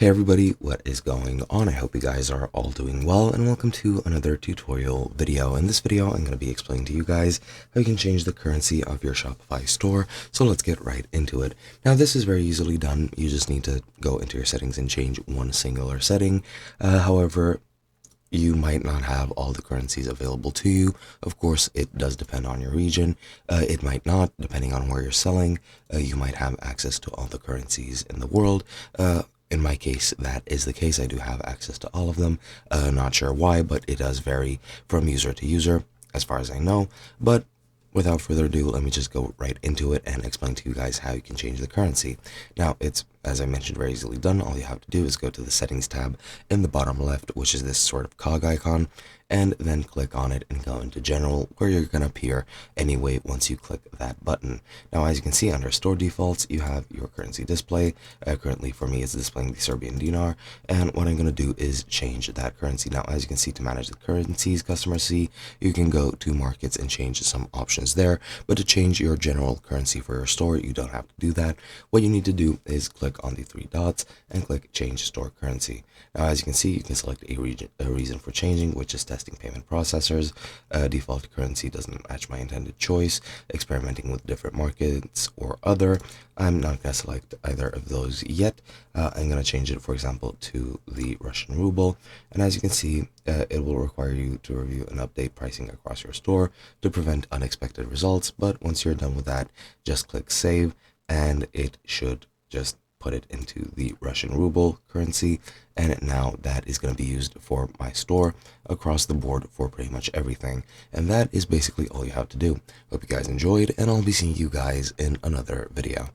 Hey everybody, what is going on? I hope you guys are all doing well, and welcome to another tutorial video. In this video, I'm going to be explaining to you guys how you can change the currency of your Shopify store. So let's get right into it. Now this is very easily done. You just need to go into your settings and change one singular setting. However, you might not have all the currencies available to you. Of course, it does depend on your region. It might not, depending on where you're selling. You might have access to all the currencies in the world. In my case, that is the case. I do have access to all of them. Not sure why, but it does vary from user to user, as far as I know. But without further ado, let me just go right into it and explain to you guys how you can change the currency. Now, it's, as I mentioned, very easily done. All you have to do is go to the settings tab in the bottom left, which is this sort of cog icon, and then click on it and go into general, where you're going to appear anyway once you click that button. Now, as you can see, under store defaults, you have your currency display. Currently for me, it's displaying the Serbian dinar, and what I'm going to do is change that currency. Now, as you can see, to manage the currencies customers see, you can go to markets and change some options there, but to change your general currency for your store, you don't have to do that. What you need to do is click on the three dots and click change store currency. Now, as you can see, you can select a reason for changing, which is testing payment processors. Default currency doesn't match my intended choice, experimenting with different markets, or other. I'm not going to select either of those yet. I'm going to change it, for example, to the Russian ruble. And as you can see, it will require you to review and update pricing across your store to prevent unexpected results. But once you're done with that, just click save, and it should just put it into the Russian ruble currency, and now that is going to be used for my store across the board for pretty much everything. And that is basically all you have to do. Hope you guys enjoyed, and I'll be seeing you guys in another video.